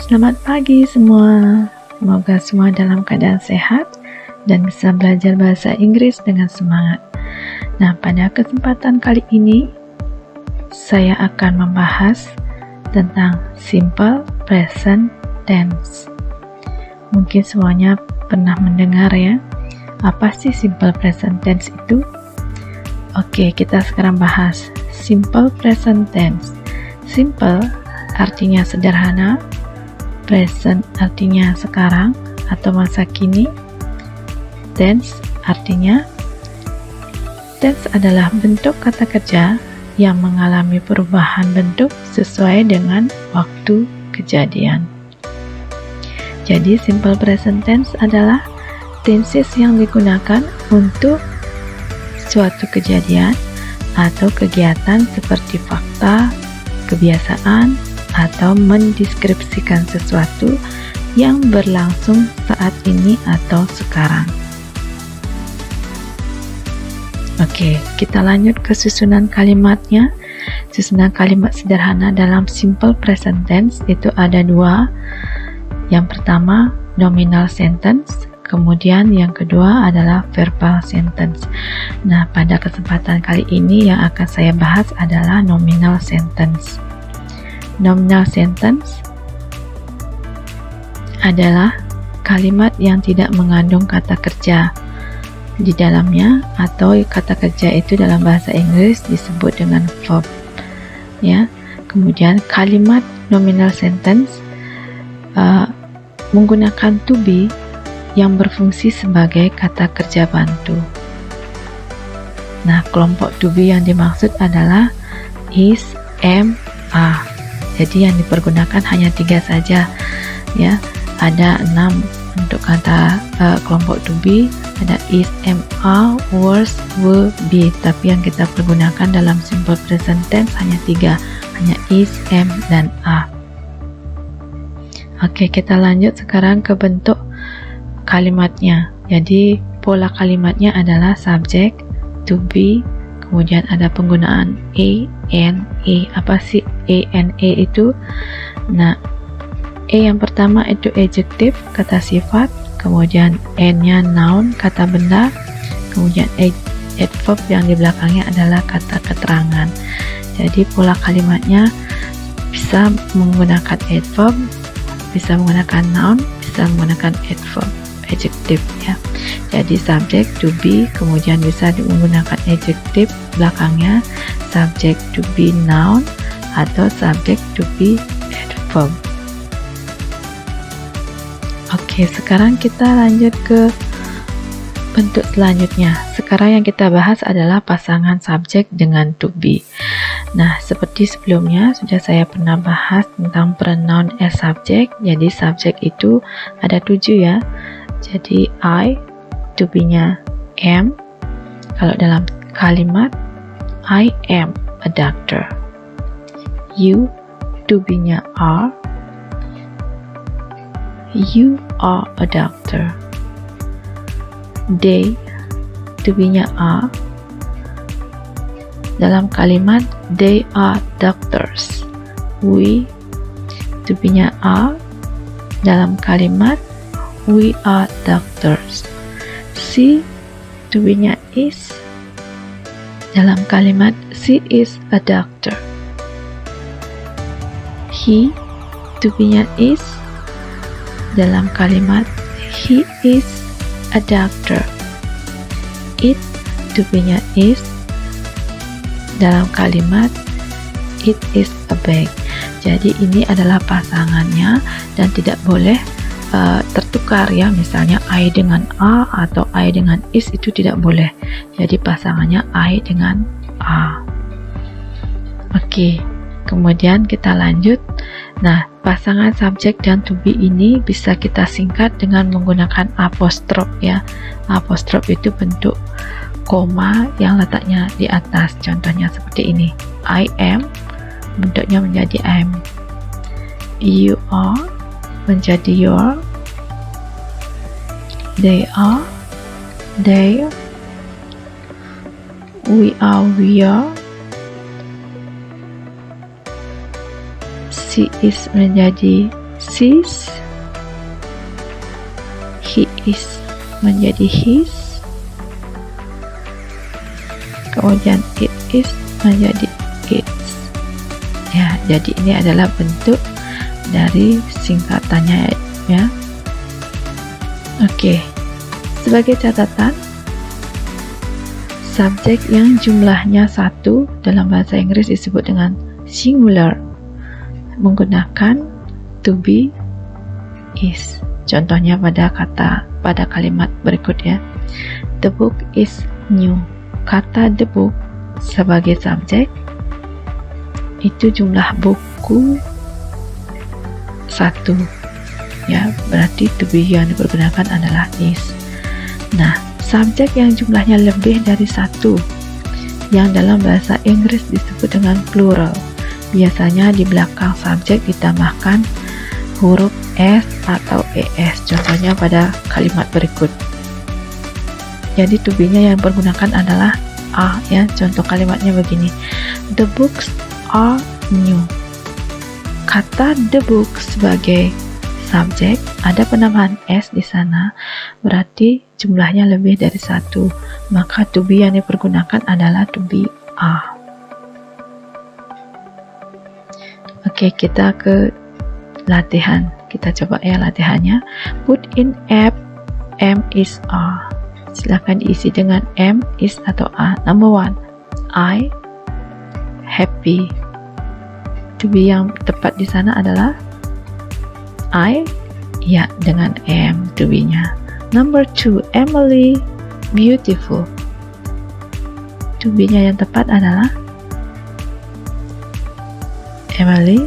Selamat pagi semua. Semoga semua dalam keadaan sehat dan bisa belajar bahasa Inggris dengan semangat. Nah, pada kesempatan kali ini saya akan membahas tentang simple present tense. Mungkin semuanya pernah mendengar ya. Apa sih simple present tense itu? Oke, kita sekarang bahas simple present tense. Simple artinya sederhana, present artinya sekarang atau masa kini, tense artinya tense adalah bentuk kata kerja yang mengalami perubahan bentuk sesuai dengan waktu kejadian. Jadi simple present tense adalah tenses yang digunakan untuk suatu kejadian atau kegiatan seperti fakta, kebiasaan, atau mendeskripsikan sesuatu yang berlangsung saat ini atau sekarang. Oke, kita lanjut ke susunan kalimatnya. Susunan kalimat sederhana dalam simple present tense itu ada dua. Yang pertama, nominal sentence, kemudian yang kedua adalah verbal sentence. Nah, pada kesempatan kali ini yang akan saya bahas adalah nominal sentence. Nominal sentence adalah kalimat yang tidak mengandung kata kerja di dalamnya, atau kata kerja itu dalam bahasa Inggris disebut dengan verb. Ya, kemudian kalimat nominal sentence menggunakan to be yang berfungsi sebagai kata kerja bantu. Nah, kelompok to be yang dimaksud adalah is, am, are. Jadi yang dipergunakan hanya 3 saja ya. Ada 6 untuk kata kelompok to be, ada is, am, are, was, will, be. Tapi yang kita pergunakan dalam simple present tense hanya 3, hanya is, am, dan are. Oke, kita lanjut sekarang ke bentuk kalimatnya. Jadi pola kalimatnya adalah subject, to be, kemudian ada penggunaan a, and, e. Apa sih a and e itu? Nah, e yang pertama itu adjective, kata sifat, kemudian n-nya noun, kata benda, kemudian adverb yang di belakangnya adalah kata keterangan. Jadi pola kalimatnya bisa menggunakan adverb, bisa menggunakan noun, bisa menggunakan adverb, adjective ya. Jadi subject to be, kemudian bisa menggunakan adjective belakangnya, subject to be noun atau subject to be adverb. Oke, sekarang kita lanjut ke bentuk selanjutnya. Sekarang yang kita bahas adalah pasangan subject dengan to be. Nah, seperti sebelumnya sudah saya pernah bahas tentang pronoun as subject. Jadi subject itu ada 7 ya. Jadi I, to be-nya am. Kalau dalam kalimat I am a doctor. You, to be-nya are. You are a doctor. They, to be-nya are. Dalam kalimat they are doctors. We, to be-nya are. Dalam kalimat we are doctors. She, to be-nya is. Dalam kalimat she is a doctor. He, to be-nya is. Dalam kalimat he is a doctor. It, to be-nya is. Dalam kalimat it is a bag. Jadi ini adalah pasangannya dan tidak boleh tertukar ya. Misalnya I dengan a atau I dengan is, itu tidak boleh. Jadi pasangannya I dengan a. Oke, kemudian kita lanjut. Nah, pasangan subject dan to be ini bisa kita singkat dengan menggunakan apostrof ya. Apostrof itu bentuk koma yang letaknya di atas. Contohnya seperti ini. I am bentuknya menjadi am. You are menjadi your. They are they. We are we are. She is menjadi she's, he is menjadi his, kemudian it is menjadi its. Ya, jadi ini adalah bentuk dari singkatannya ya. Oke. Sebagai catatan, subjek yang jumlahnya 1 dalam bahasa Inggris disebut dengan singular menggunakan to be, is. Contohnya pada kalimat berikut ya. The book is new. Kata the book sebagai subjek itu jumlah buku 1 ya, berarti to be yang dipergunakan adalah is. Nah, subjek yang jumlahnya lebih dari 1 yang dalam bahasa Inggris disebut dengan plural. Biasanya di belakang subjek ditambahkan huruf s atau es. Contohnya pada kalimat berikut. Jadi to be-nya yang dipergunakan adalah a ya. Contoh kalimatnya begini. The books are new. Kata the book sebagai subjek ada penambahan s di sana, berarti jumlahnya lebih dari 1. Maka to be yang dipergunakan adalah to be a. Oke, kita ke latihan. Kita coba ya latihannya. Put in app M is a. Silakan diisi dengan M, is atau a. Number 1, I happy. To be yang tepat di sana adalah I, ya, dengan M to be-nya. Number 2, Emily beautiful. To be-nya yang tepat adalah Emily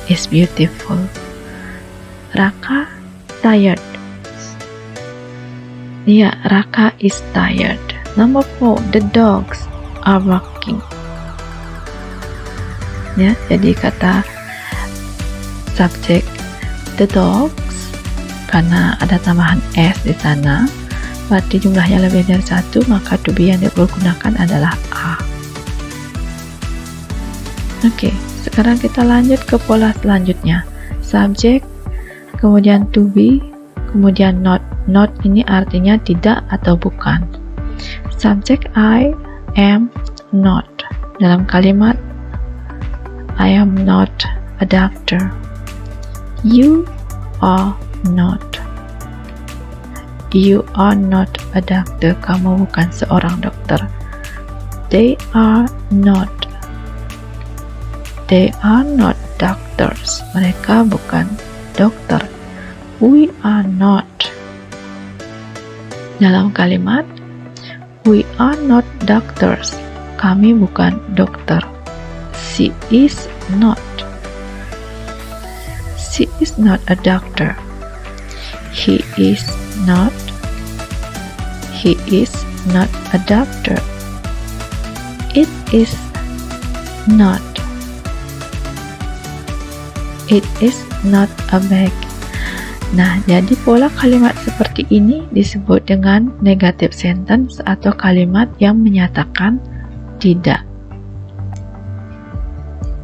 is beautiful. Raka tired. Ya, Raka is tired. Number 4, the dogs are barking. Ya, jadi kata subjek the dogs karena ada tambahan s di sana, berarti jumlahnya lebih dari 1, maka to be yang dipergunakan adalah a. Oke, sekarang kita lanjut ke pola selanjutnya. Subjek, kemudian to be, kemudian not. Not ini artinya tidak atau bukan. Subjek I am not. Dalam kalimat I am not a doctor. You are not. You are not a doctor. Kamu bukan seorang dokter. They are not. They are not doctors. Mereka bukan dokter. We are not. Dalam kalimat we are not doctors. Kami bukan dokter. She is not. She is not a doctor. He is not. He is not a doctor. It is not. It is not a bag. Nah, jadi pola kalimat seperti ini disebut dengan negative sentence atau kalimat yang menyatakan tidak.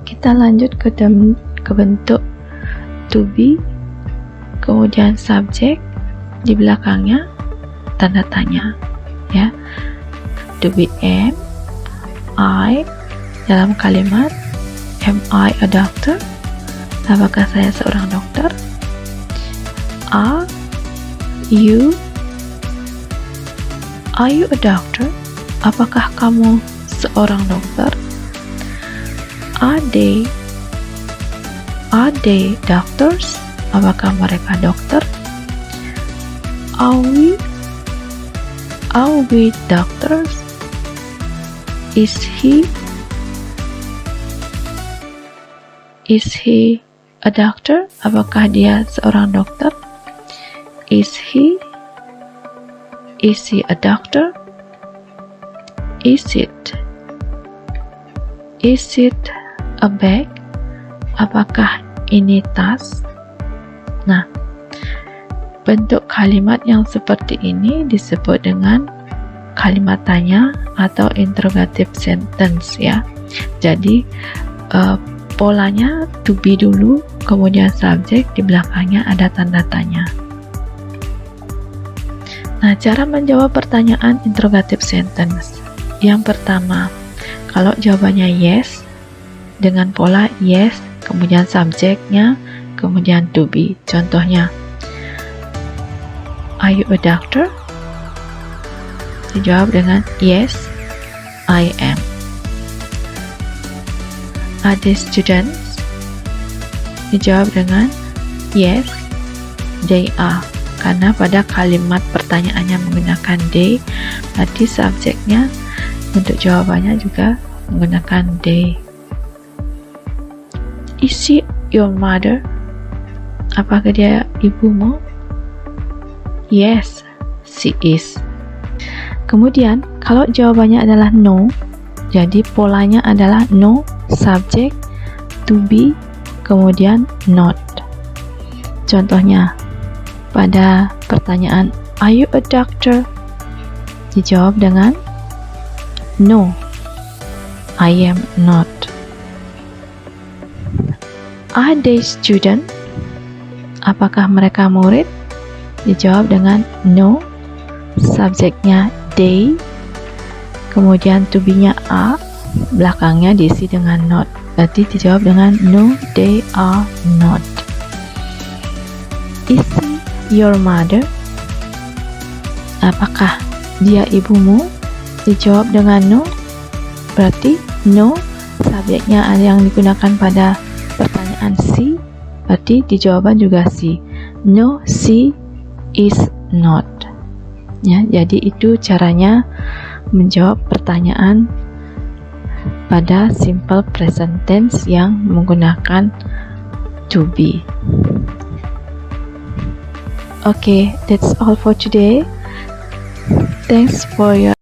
Kita lanjut ke bentuk to be, kemudian subjek, di belakangnya tanda tanya ya. To be am, I, dalam kalimat am I a doctor? Apakah saya seorang dokter? Are you a doctor? Apakah kamu seorang dokter? Are they doctors? Apakah mereka dokter? Are we doctors? Is he a doctor? Apakah dia seorang dokter? Is he a doctor? Is it a bag? Apakah ini tas? Nah, bentuk kalimat yang seperti ini disebut dengan kalimat tanya atau interrogative sentence ya. Jadi polanya to be dulu, kemudian subjek, di belakangnya ada tanda tanya. Nah, cara menjawab pertanyaan interrogative sentence. Yang pertama, kalau jawabannya yes, dengan pola yes, kemudian subjeknya, kemudian to be. Contohnya, are you a doctor? Dijawab dengan yes, I am. Are they students? Dijawab dengan yes, they are. Karena pada kalimat pertanyaannya menggunakan they, berarti subjeknya untuk jawabannya juga menggunakan they. Is she your mother? Apakah dia ibumu? Yes, she is. Kemudian, kalau jawabannya adalah no, jadi polanya adalah no, subjek, to be, kemudian not. Contohnya, pada pertanyaan, are you a doctor? Dijawab dengan no, I am not. Are they student? Apakah mereka murid? Dijawab dengan no, subjeknya they, kemudian to be-nya are, belakangnya diisi dengan not. Berarti dijawab dengan no, they are not. Is she your mother? Apakah dia ibumu? Dijawab dengan no. Berarti no, subjeknya yang digunakan pada pertanyaan she, berarti di jawaban juga she. No, she is not. Ya, jadi itu caranya menjawab pertanyaan pada simple present tense yang menggunakan to be. Okay, that's all for today. Thanks for your